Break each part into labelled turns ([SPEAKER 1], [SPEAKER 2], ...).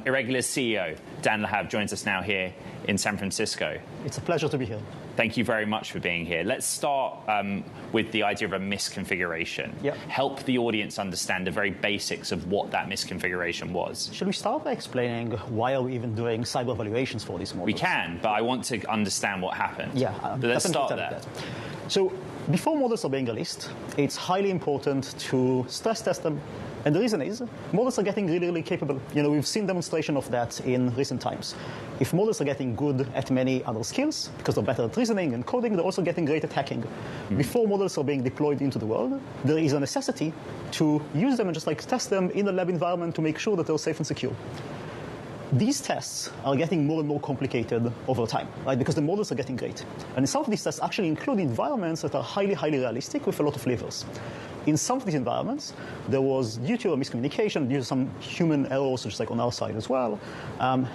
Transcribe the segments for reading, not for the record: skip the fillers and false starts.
[SPEAKER 1] Irregular CEO Dan Lahav joins us now here in San Francisco.
[SPEAKER 2] It's a pleasure to be here.
[SPEAKER 1] Thank you very much for being here. Let's start with the idea of a misconfiguration.
[SPEAKER 2] Yep.
[SPEAKER 1] Help the audience understand the very basics of what that misconfiguration was.
[SPEAKER 2] Should we start by explaining why are we even doing cyber evaluations for these models?
[SPEAKER 1] We can, but I want to understand what happened.
[SPEAKER 2] Yeah,
[SPEAKER 1] but let's start there.
[SPEAKER 2] So before models are being released, it's highly important to stress test them. And the reason is, models are getting really, really capable. We've seen demonstration of that in recent times. If models are getting good at many other skills, because they're better at reasoning and coding, they're also getting great at hacking. Before models are being deployed into the world, there is a necessity to use them and just test them in a lab environment to make sure that they're safe and secure. These tests are getting more and more complicated over time, right? Because the models are getting great. And some of these tests actually include environments that are highly, highly realistic with a lot of levers. In some of these environments, there was, due to a miscommunication, due to some human errors, just on our side as well,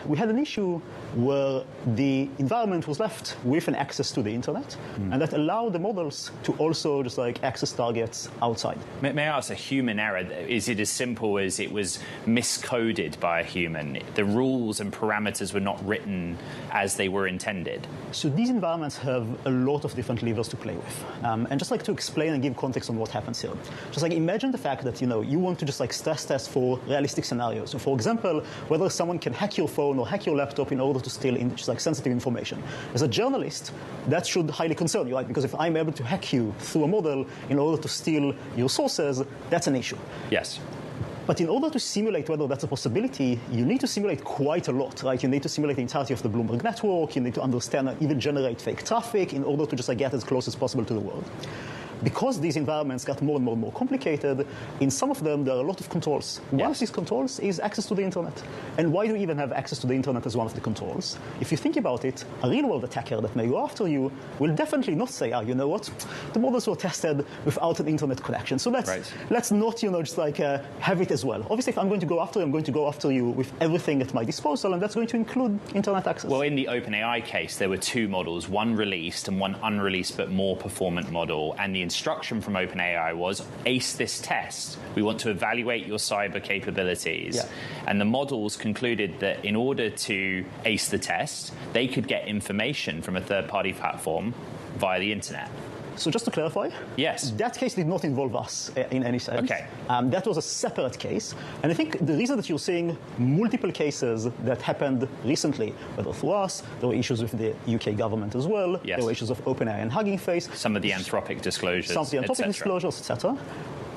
[SPEAKER 2] we had an issue where the environment was left with an access to the internet, and that allowed the models to also just access targets outside.
[SPEAKER 1] May I ask, a human error, is it as simple as it was miscoded by a human? The rules and parameters were not written as they were intended?
[SPEAKER 2] So these environments have a lot of different levers to play with. And just to explain and give context on what happens here. Just imagine the fact that you want to just stress test for realistic scenarios. So for example, whether someone can hack your phone or hack your laptop in order to steal sensitive information. As a journalist, that should highly concern you, right? Because if I'm able to hack you through a model in order to steal your sources, that's an issue.
[SPEAKER 1] Yes.
[SPEAKER 2] But in order to simulate whether that's a possibility, you need to simulate quite a lot, right? You need to simulate the entirety of the Bloomberg network. You need to understand and even generate fake traffic in order to just get as close as possible to the world. Because these environments got more and more and more complicated, in some of them there are a lot of controls. One of these controls is access to the internet. And why do we even have access to the internet as one of the controls? If you think about it, a real-world attacker that may go after you will definitely not say, you know what, the models were tested without an internet connection. So let's not, have it as well. Obviously, if I'm going to go after you, I'm going to go after you with everything at my disposal, and that's going to include internet access.
[SPEAKER 1] Well, in the OpenAI case, there were two models, one released and one unreleased but more performant model, and the instruction from OpenAI was, ace this test. We want to evaluate your cyber capabilities.
[SPEAKER 2] Yeah.
[SPEAKER 1] And the models concluded that in order to ace the test, they could get information from a third-party platform via the internet.
[SPEAKER 2] So just to clarify,
[SPEAKER 1] yes,
[SPEAKER 2] that case did not involve us in any sense.
[SPEAKER 1] Okay.
[SPEAKER 2] That was a separate case. And I think the reason that you're seeing multiple cases that happened recently, whether through us, there were issues with the UK government as well,
[SPEAKER 1] yes,
[SPEAKER 2] there were issues of OpenAI and Hugging Face.
[SPEAKER 1] Some of the Anthropic disclosures,
[SPEAKER 2] etc.,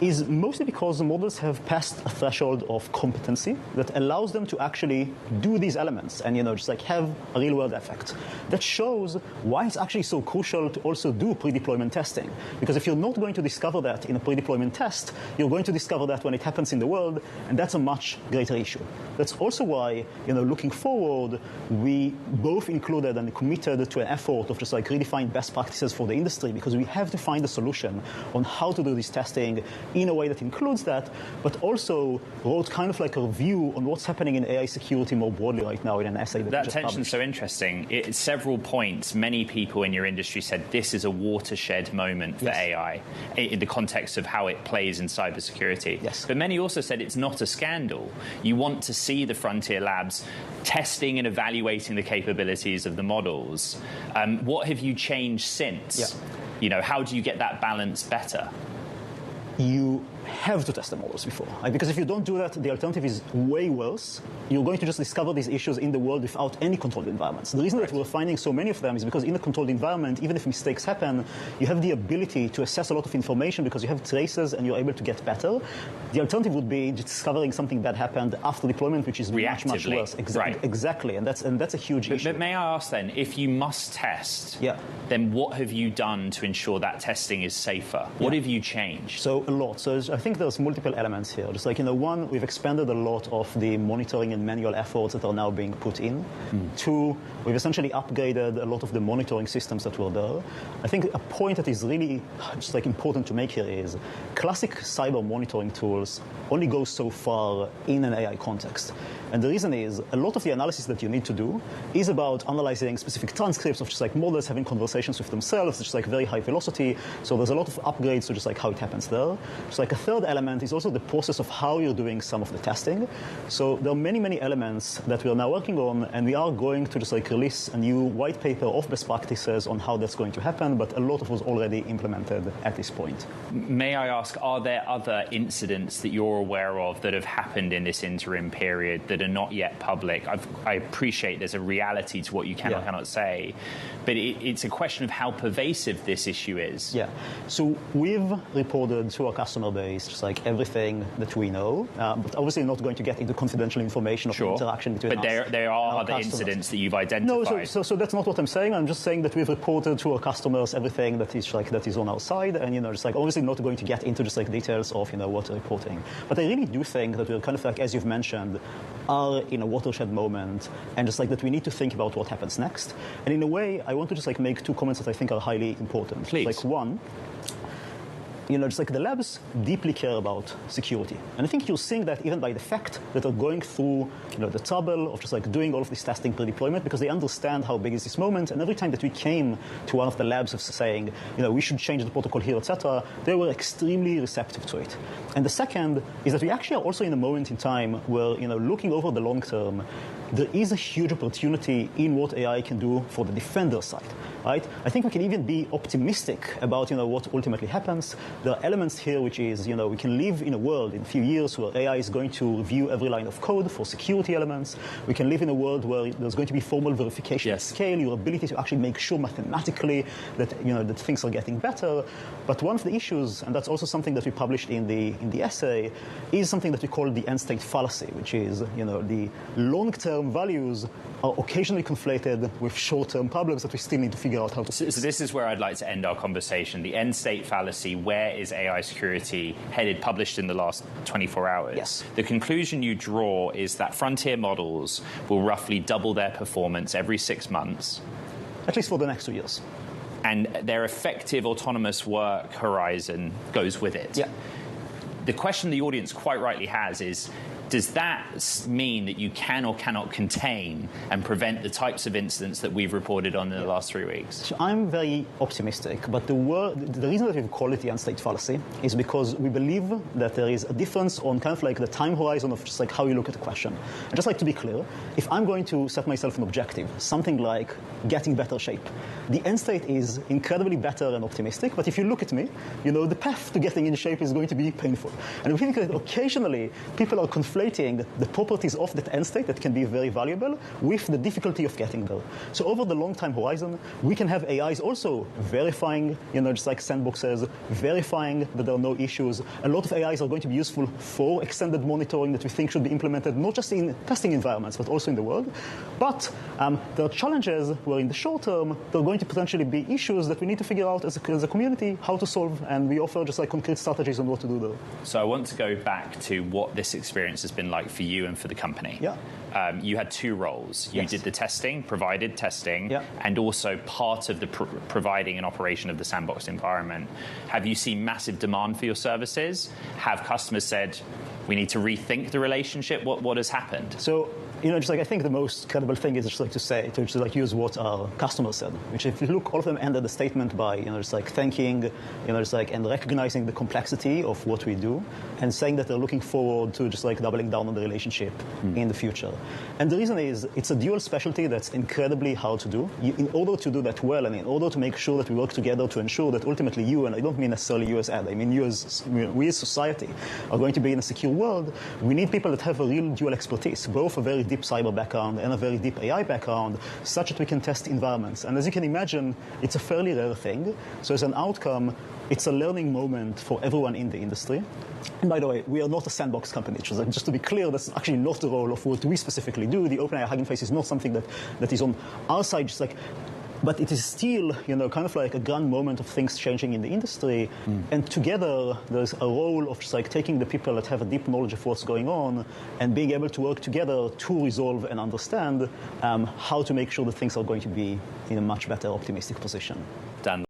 [SPEAKER 2] is mostly because the models have passed a threshold of competency that allows them to actually do these elements and, have a real-world effect. That shows why it's actually so crucial to also do pre-deployment testing. Because if you're not going to discover that in a pre-deployment test, you're going to discover that when it happens in the world, and that's a much greater issue. That's also why, looking forward, we both included and committed to an effort of just redefine best practices for the industry, because we have to find a solution on how to do this testing in a way that includes that, but also wrote kind of a review on what's happening in AI security more broadly right now in an essay that
[SPEAKER 1] tension's so interesting. At several points, many people in your industry said this is a watershed moment for AI in the context of how it plays in cybersecurity.
[SPEAKER 2] Yes.
[SPEAKER 1] But many also said it's not a scandal. You want to see the frontier labs testing and evaluating the capabilities of the models. What have you changed since?
[SPEAKER 2] Yeah.
[SPEAKER 1] How do you get that balance better?
[SPEAKER 2] You have to test the models before. Right? Because if you don't do that, the alternative is way worse. You're going to just discover these issues in the world without any controlled environments. The reason that we're finding so many of them is because in a controlled environment, even if mistakes happen, you have the ability to assess a lot of information because you have traces and you're able to get better. The alternative would be discovering something bad happened after deployment, which is much, much worse. Exactly. And that's a huge issue.
[SPEAKER 1] But may I ask then, if you must test, then what have you done to ensure that testing is safer? What have you changed?
[SPEAKER 2] So a lot. So I think there's multiple elements here. Just one, we've expanded a lot of the monitoring and manual efforts that are now being put in. Two, we've essentially upgraded a lot of the monitoring systems that were there. I think a point that is really just important to make here is classic cyber monitoring tools only go so far in an AI context. And the reason is a lot of the analysis that you need to do is about analyzing specific transcripts of just models having conversations with themselves, just very high velocity. So there's a lot of upgrades to just how it happens there. Just a third element is also the process of how you're doing some of the testing. So there are many, many elements that we are now working on, and we are going to just like release a new white paper of best practices on how that's going to happen, but a lot of it was already implemented at this point.
[SPEAKER 1] May I ask, are there other incidents that you're aware of that have happened in this interim period that are not yet public? I appreciate there's a reality to what you can or cannot say, but it's a question of how pervasive this issue is.
[SPEAKER 2] Yeah. So we've reported to our customer base just like everything that we know, but obviously not going to get into confidential information of the interaction between us.
[SPEAKER 1] But there are other incidents that you've identified.
[SPEAKER 2] No, so that's not what I'm saying. I'm just saying that we've reported to our customers everything that is on our side, and just like obviously not going to get into just like details of what we're reporting. But I really do think that we're kind of like, as you've mentioned, are in a watershed moment, and just like that we need to think about what happens next. And in a way, I want to just like make two comments that I think are highly important.
[SPEAKER 1] Please.
[SPEAKER 2] Like one, just like the labs deeply care about security. And I think you're seeing that even by the fact that they're going through the trouble of just like doing all of this testing pre-deployment, because they understand how big is this moment. And every time that we came to one of the labs of saying, we should change the protocol here, etc., they were extremely receptive to it. And the second is that we actually are also in a moment in time where, looking over the long term, there is a huge opportunity in what AI can do for the defender side, right? I think we can even be optimistic about, what ultimately happens. There are elements here which is, we can live in a world in a few years where AI is going to review every line of code for security elements. We can live in a world where there's going to be formal verification at scale, your ability to actually make sure mathematically that, that things are getting better. But one of the issues, and that's also something that we published in the essay, is something that we call the end state fallacy, which is, the long-term values are occasionally conflated with short-term problems that we still need to figure out how to fix.
[SPEAKER 1] So this is where I'd like to end our conversation. The end state fallacy, where is AI security headed, published in the last 24 hours.
[SPEAKER 2] Yes.
[SPEAKER 1] The conclusion you draw is that frontier models will roughly double their performance every 6 months.
[SPEAKER 2] At least for the next 2 years.
[SPEAKER 1] And their effective autonomous work horizon goes with it.
[SPEAKER 2] Yeah.
[SPEAKER 1] The question the audience quite rightly has is, does that mean that you can or cannot contain and prevent the types of incidents that we've reported on in the last 3 weeks?
[SPEAKER 2] So I'm very optimistic, but the reason that we call it the end state fallacy is because we believe that there is a difference on kind of like the time horizon of just like how you look at the question. And just like to be clear, if I'm going to set myself an objective, something like getting better shape, the end state is incredibly better and optimistic, but if you look at me, the path to getting in shape is going to be painful. And we think that occasionally people are conflating the properties of that end state that can be very valuable with the difficulty of getting there. So over the long time horizon, we can have AIs also verifying, just like sandboxes, verifying that there are no issues. A lot of AIs are going to be useful for extended monitoring that we think should be implemented not just in testing environments, but also in the world. But there are challenges where in the short term, there are going to potentially be issues that we need to figure out as a community how to solve, and we offer just like concrete strategies on what to do there.
[SPEAKER 1] So I want to go back to what this experience has been like for you and for the company.
[SPEAKER 2] Yeah.
[SPEAKER 1] You had two roles. You did the testing, provided testing, and also part of the providing and operation of the sandboxed environment. Have you seen massive demand for your services? Have customers said, we need to rethink the relationship? What has happened?
[SPEAKER 2] So, just like I think the most credible thing is just like to use what our customers said, which if you look, all of them ended the statement by, just like thanking, just like, and recognizing the complexity of what we do and saying that they're looking forward to just like doubling down on the relationship in the future. And the reason is it's a dual specialty that's incredibly hard to do. In order to do that well, and in order to make sure that we work together to ensure that ultimately you, and I don't mean necessarily you as Ed, I mean we as society are going to be in a secure world, we need people that have a real dual expertise, both a very deep cyber background and a very deep AI background, such that we can test environments. And as you can imagine, it's a fairly rare thing. So as an outcome, it's a learning moment for everyone in the industry. And by the way, we are not a sandbox company. Just to be clear, that's actually not the role of what we specifically do. The OpenAI Hugging Face is not something that is on our side, just like, but it is still, kind of like a grand moment of things changing in the industry. And together, there's a role of just like taking the people that have a deep knowledge of what's going on and being able to work together to resolve and understand how to make sure that things are going to be in a much better optimistic position.
[SPEAKER 1] Dan.